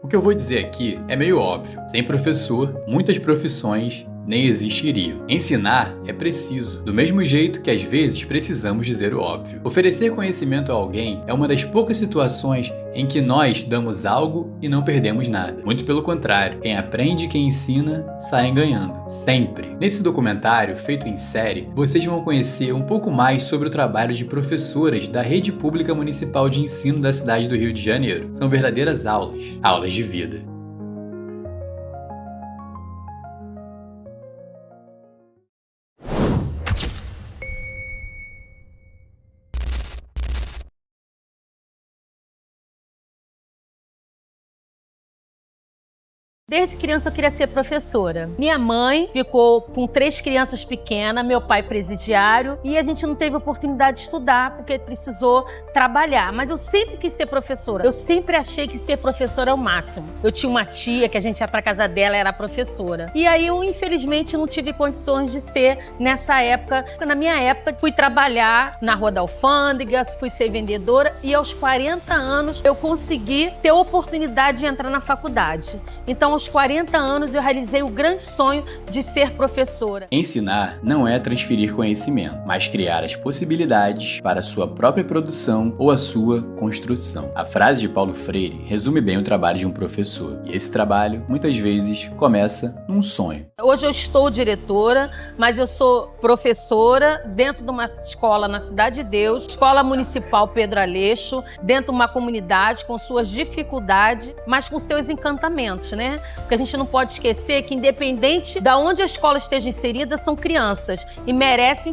O que eu vou dizer aqui é meio óbvio. Sem professor, muitas profissões nem existiriam. Ensinar é preciso, do mesmo jeito que às vezes precisamos dizer o óbvio. Oferecer conhecimento a alguém é uma das poucas situações em que nós damos algo e não perdemos nada. Muito pelo contrário, quem aprende e quem ensina saem ganhando. Sempre. Nesse documentário, feito em série, vocês vão conhecer um pouco mais sobre o trabalho de professoras da Rede Pública Municipal de Ensino da cidade do Rio de Janeiro. São verdadeiras aulas de vida. Desde criança eu queria ser professora. Minha mãe ficou com 3 crianças pequenas, meu pai presidiário, e a gente não teve oportunidade de estudar porque precisou trabalhar. Mas eu sempre quis ser professora. Eu sempre achei que ser professora é o máximo. Eu tinha uma tia que a gente ia pra casa dela, era professora. E aí eu, infelizmente, não tive condições de ser nessa época. Na minha época, fui trabalhar na Rua da Alfândega, fui ser vendedora e aos 40 anos eu consegui ter a oportunidade de entrar na faculdade. Então, aos 40 anos, eu realizei o grande sonho de ser professora. Ensinar não é transferir conhecimento, mas criar as possibilidades para a sua própria produção ou a sua construção. A frase de Paulo Freire resume bem o trabalho de um professor. E esse trabalho, muitas vezes, começa num sonho. Hoje eu estou diretora, mas eu sou professora dentro de uma escola na Cidade de Deus, Escola Municipal Pedro Aleixo, dentro de uma comunidade com suas dificuldades, mas com seus encantamentos, né? Porque a gente não pode esquecer que, independente de onde a escola esteja inserida, são crianças e merecem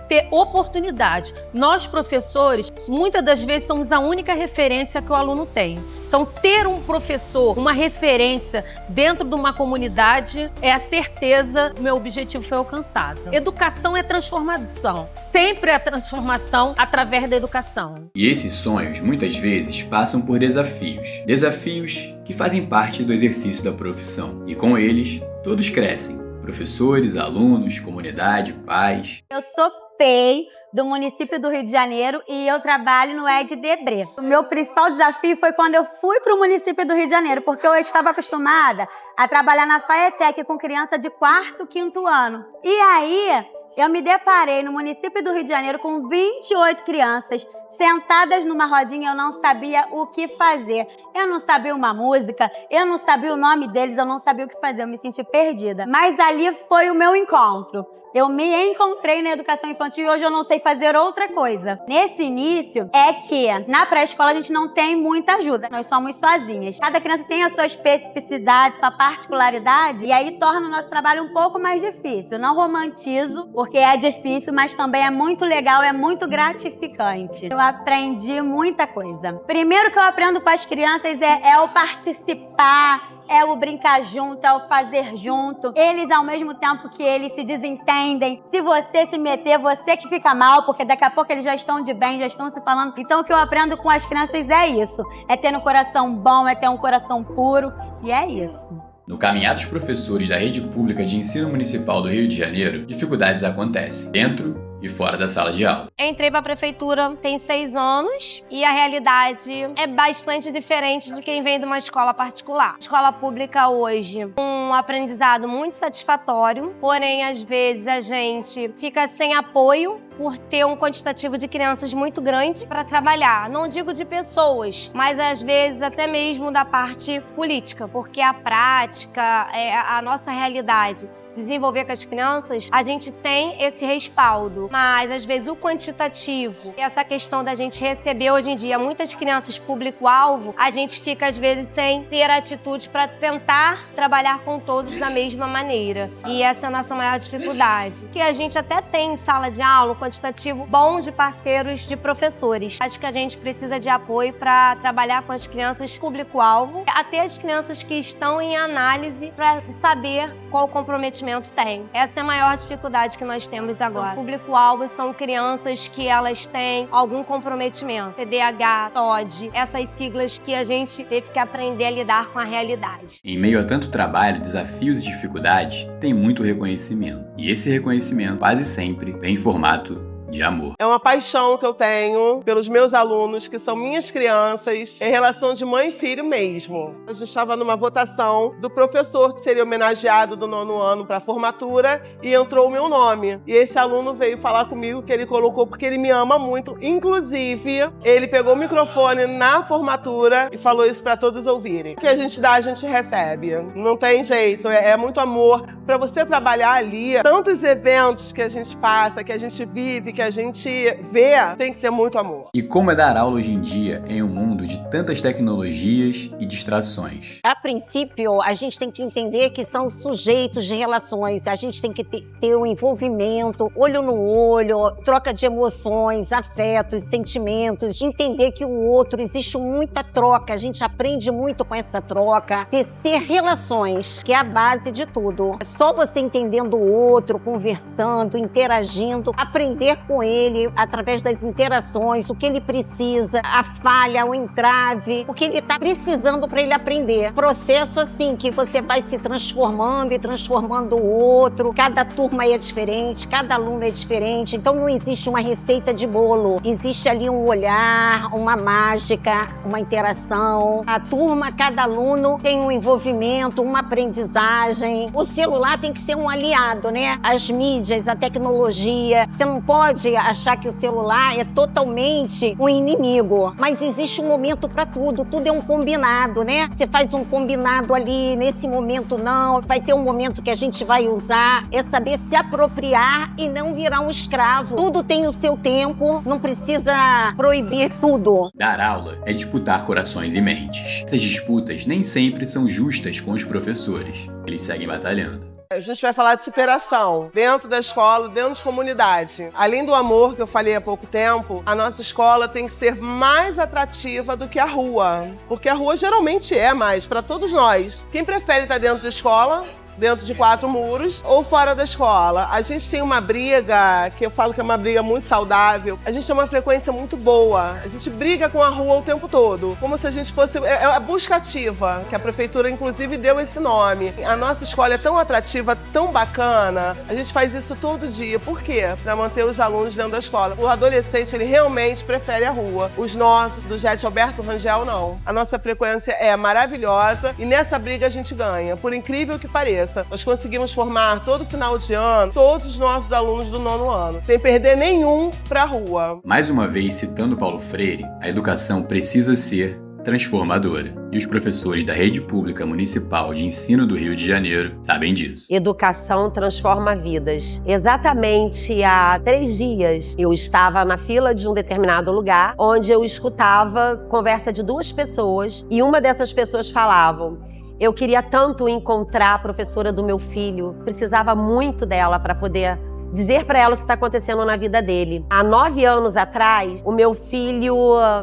ter oportunidade. Nós, professores, muitas das vezes somos a única referência que o aluno tem. Então, ter um professor, uma referência dentro de uma comunidade é a certeza que o meu objetivo foi alcançado. Educação é transformação. Sempre é transformação através da educação. E esses sonhos, muitas vezes, passam por desafios. Desafios que fazem parte do exercício da profissão. E com eles, todos crescem. Professores, alunos, comunidade, pais. Eu sou PEI do município do Rio de Janeiro e eu trabalho no ED Debré. O meu principal desafio foi quando eu fui para o município do Rio de Janeiro, porque eu estava acostumada a trabalhar na FAETEC com criança de 4º, 5º ano. E aí eu me deparei no município do Rio de Janeiro com 28 crianças sentadas numa rodinha. Eu não sabia o que fazer. Eu não sabia uma música, eu não sabia o nome deles, eu não sabia o que fazer. Eu me senti perdida. Mas ali foi o meu encontro. Eu me encontrei na educação infantil e hoje eu não sei fazer outra coisa. Nesse início é que na pré-escola a gente não tem muita ajuda. Nós somos sozinhas. Cada criança tem a sua especificidade, sua particularidade, e aí torna o nosso trabalho um pouco mais difícil. Não romantizo, porque é difícil, mas também é muito legal, é muito gratificante. Eu aprendi muita coisa. Primeiro que eu aprendo com as crianças é o participar, é o brincar junto, é o fazer junto. Eles, ao mesmo tempo que eles se desentendem, se você se meter, você que fica mal, porque daqui a pouco eles já estão de bem, já estão se falando. Então, o que eu aprendo com as crianças é isso. É ter um coração bom, é ter um coração puro, e é isso. No caminhar dos professores da Rede Pública de Ensino Municipal do Rio de Janeiro, dificuldades acontecem, dentro e fora da sala de aula. Entrei para a prefeitura tem 6 anos e a realidade é bastante diferente de quem vem de uma escola particular. Escola pública hoje, um aprendizado muito satisfatório, porém às vezes a gente fica sem apoio por ter um quantitativo de crianças muito grande para trabalhar. Não digo de pessoas, mas às vezes até mesmo da parte política, porque a prática, a nossa realidade desenvolver com as crianças, a gente tem esse respaldo. Mas, às vezes, o quantitativo, essa questão da gente receber hoje em dia muitas crianças público-alvo, a gente fica, às vezes, sem ter atitude para tentar trabalhar com todos da mesma maneira. E essa é a nossa maior dificuldade. Que a gente até tem em sala de aula um quantitativo bom de parceiros, de professores. Acho que a gente precisa de apoio para trabalhar com as crianças público-alvo, até as crianças que estão em análise, para saber qual o comprometimento tem. Essa é a maior dificuldade que nós temos agora. O público-alvo são crianças que elas têm algum comprometimento. TDAH, TOD, essas siglas que a gente teve que aprender a lidar com a realidade. Em meio a tanto trabalho, desafios e dificuldades, tem muito reconhecimento. E esse reconhecimento quase sempre vem em formato de amor. É uma paixão que eu tenho pelos meus alunos, que são minhas crianças, em relação de mãe e filho mesmo. A gente estava numa votação do professor que seria homenageado do 9º ano para a formatura e entrou o meu nome. E esse aluno veio falar comigo que ele colocou porque ele me ama muito. Inclusive, ele pegou o microfone na formatura e falou isso para todos ouvirem. O que a gente dá, a gente recebe. Não tem jeito, é muito amor. Para você trabalhar ali, tantos eventos que a gente passa, que a gente vive, que a gente vê, tem que ter muito amor. E como é dar aula hoje em dia em um mundo de tantas tecnologias e distrações? A princípio, a gente tem que entender que são sujeitos de relações, a gente tem que ter um envolvimento, olho no olho, troca de emoções, afetos, sentimentos, entender que o outro, existe muita troca, a gente aprende muito com essa troca, tecer relações, que é a base de tudo. Só você entendendo o outro, conversando, interagindo, aprender com ele através das interações, o que ele precisa, a falha, o entrave, o que ele está precisando para ele aprender. Processo assim, que você vai se transformando e transformando o outro. Cada turma é diferente, cada aluno é diferente, então não existe uma receita de bolo. Existe ali um olhar, uma mágica, uma interação. A turma, cada aluno tem um envolvimento, uma aprendizagem. O celular tem que ser um aliado, né? As mídias, a tecnologia. Você não pode achar que o celular é totalmente um inimigo, mas existe um momento para tudo. Tudo é um combinado, né? Você faz um combinado ali, nesse momento não. Vai ter um momento que a gente vai usar. É saber se apropriar e não virar um escravo. Tudo tem o seu tempo, não precisa proibir tudo. Dar aula é disputar corações e mentes. Essas disputas nem sempre são justas com os professores. Eles seguem batalhando. A gente vai falar de superação dentro da escola, dentro de comunidade. Além do amor que eu falei há pouco tempo, a nossa escola tem que ser mais atrativa do que a rua. Porque a rua geralmente é mais para todos nós. Quem prefere estar dentro da escola, dentro de 4 muros, ou fora da escola? A gente tem uma briga, que eu falo que é uma briga muito saudável. A gente tem uma frequência muito boa. A gente briga com a rua o tempo todo. Como se a gente fosse... É a busca ativa, que a prefeitura, inclusive, deu esse nome. A nossa escola é tão atrativa, tão bacana. A gente faz isso todo dia. Por quê? Para manter os alunos dentro da escola. O adolescente, ele realmente prefere a rua. Os nossos, do Jet Alberto Rangel, não. A nossa frequência é maravilhosa e nessa briga a gente ganha, por incrível que pareça. Nós conseguimos formar todo final de ano todos os nossos alunos do 9º ano, sem perder nenhum para a rua. Mais uma vez, citando Paulo Freire, a educação precisa ser transformadora. E os professores da Rede Pública Municipal de Ensino do Rio de Janeiro sabem disso. Educação transforma vidas. Exatamente há 3 dias, eu estava na fila de um determinado lugar, onde eu escutava conversa de 2 pessoas, e uma dessas pessoas falavam: eu queria tanto encontrar a professora do meu filho, precisava muito dela para poder dizer para ela o que está acontecendo na vida dele. Há 9 anos atrás, o meu filho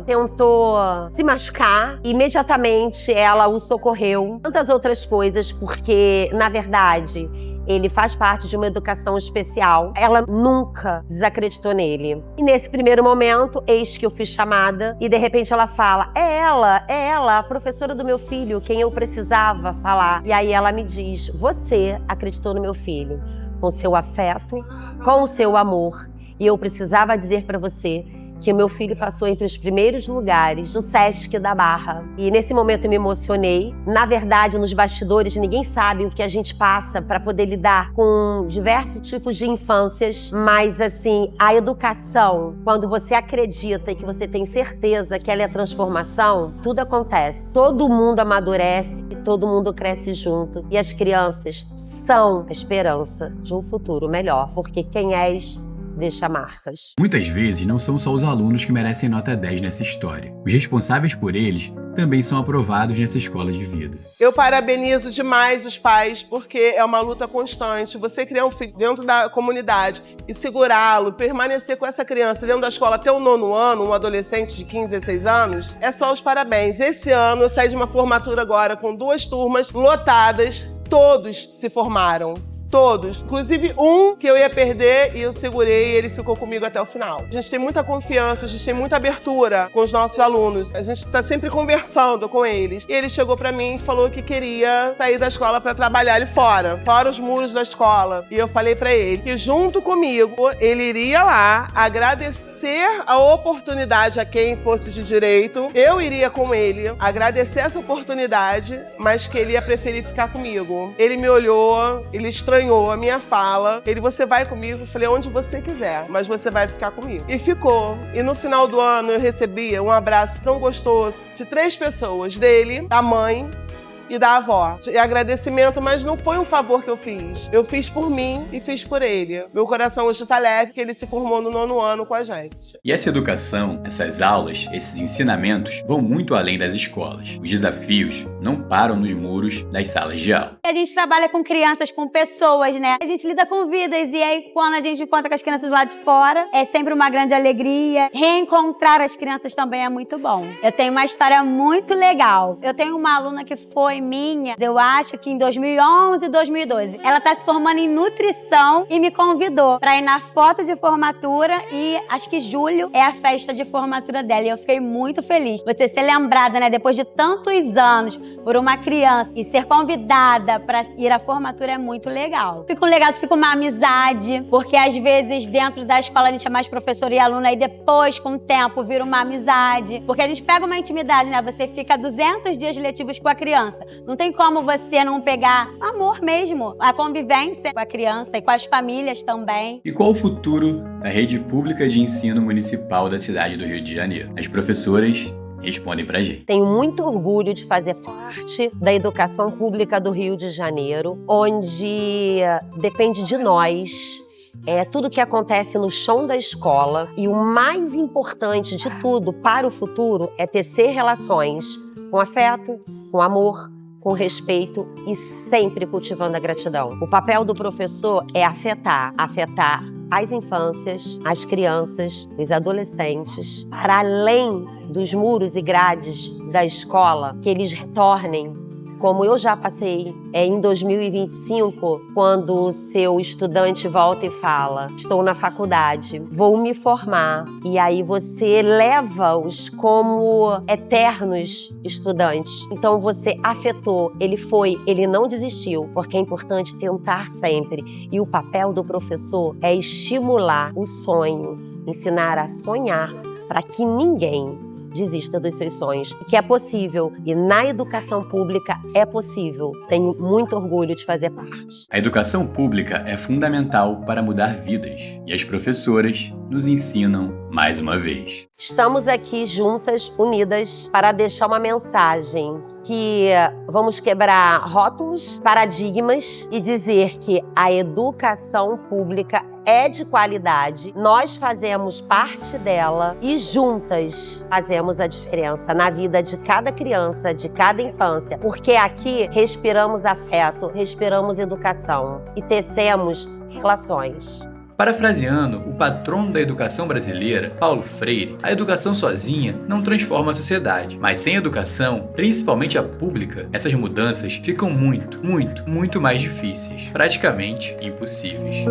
tentou se machucar, e imediatamente ela o socorreu. Tantas outras coisas, porque, na verdade, ele faz parte de uma educação especial. Ela nunca desacreditou nele. E nesse primeiro momento, eis que eu fui chamada e de repente ela fala: é ela, a professora do meu filho, quem eu precisava falar. E aí ela me diz: você acreditou no meu filho, com seu afeto, com o seu amor. E eu precisava dizer para você que o meu filho passou entre os primeiros lugares no Sesc da Barra. E nesse momento eu me emocionei. Na verdade, nos bastidores, ninguém sabe o que a gente passa para poder lidar com diversos tipos de infâncias. Mas, assim, a educação, quando você acredita e que você tem certeza que ela é transformação, tudo acontece. Todo mundo amadurece e todo mundo cresce junto. E as crianças são a esperança de um futuro melhor, porque quem és deixa marcas. Muitas vezes não são só os alunos que merecem nota 10 nessa história. Os responsáveis por eles também são aprovados nessa escola de vida. Eu parabenizo demais os pais, porque é uma luta constante. Você criar um filho dentro da comunidade e segurá-lo, permanecer com essa criança dentro da escola até o 9º ano, um adolescente de 15, 16 anos, é só os parabéns. Esse ano eu saí de uma formatura agora com 2 turmas lotadas, todos se formaram. Todos. Inclusive um que eu ia perder e eu segurei e ele ficou comigo até o final. A gente tem muita confiança, a gente tem muita abertura com os nossos alunos. A gente tá sempre conversando com eles. E ele chegou pra mim e falou que queria sair da escola pra trabalhar ali fora os muros da escola. E eu falei pra ele que junto comigo ele iria lá agradecer a oportunidade a quem fosse de direito. Eu iria com ele agradecer essa oportunidade, mas que ele ia preferir ficar comigo. Ele me olhou, ele estranhou a minha fala. Você vai comigo? Eu falei, onde você quiser, mas você vai ficar comigo. E ficou. E no final do ano eu recebi um abraço tão gostoso de 3 pessoas, dele, da mãe e da avó. E agradecimento, mas não foi um favor que eu fiz. Eu fiz por mim e fiz por ele. Meu coração hoje tá leve, que ele se formou no 9º ano com a gente. E essa educação, essas aulas, esses ensinamentos vão muito além das escolas. Os desafios não param nos muros das salas de aula. A gente trabalha com crianças, com pessoas, né? A gente lida com vidas e aí quando a gente encontra com as crianças lá de fora, é sempre uma grande alegria. Reencontrar as crianças também é muito bom. Eu tenho uma história muito legal. Eu tenho uma aluna que foi minha, eu acho que em 2011, 2012. Ela tá se formando em nutrição e me convidou pra ir na foto de formatura e acho que julho é a festa de formatura dela. E eu fiquei muito feliz. Você ser lembrada, né, depois de tantos anos por uma criança e ser convidada pra ir à formatura é muito legal. Fica um legado, fica uma amizade, porque às vezes dentro da escola a gente é mais professor e aluna e depois, com o tempo, vira uma amizade. Porque a gente pega uma intimidade, né? Você fica 200 dias letivos com a criança. Não tem como você não pegar amor mesmo, a convivência com a criança e com as famílias também. E qual o futuro da rede pública de ensino municipal da cidade do Rio de Janeiro? As professoras respondem pra gente. Tenho muito orgulho de fazer parte da educação pública do Rio de Janeiro, onde depende de nós. Tudo que acontece no chão da escola. E o mais importante de tudo para o futuro é tecer relações com afeto, com amor, com respeito e sempre cultivando a gratidão. O papel do professor é afetar as infâncias, as crianças, os adolescentes, para além dos muros e grades da escola, que eles retornem, como eu já passei em 2025, quando o seu estudante volta e fala, estou na faculdade, vou me formar, e aí você leva-os como eternos estudantes. Então você afetou, ele não desistiu, porque é importante tentar sempre. E o papel do professor é estimular o sonho, ensinar a sonhar para que ninguém desista dos seus sonhos, que é possível, e na educação pública é possível. Tenho muito orgulho de fazer parte. A educação pública é fundamental para mudar vidas, e as professoras nos ensinam mais uma vez. Estamos aqui juntas, unidas, para deixar uma mensagem que vamos quebrar rótulos, paradigmas e dizer que a educação pública é de qualidade, nós fazemos parte dela e juntas fazemos a diferença na vida de cada criança, de cada infância, porque aqui respiramos afeto, respiramos educação e tecemos relações. Parafraseando o patrono da educação brasileira, Paulo Freire, a educação sozinha não transforma a sociedade, mas sem educação, principalmente a pública, essas mudanças ficam muito mais difíceis, praticamente impossíveis.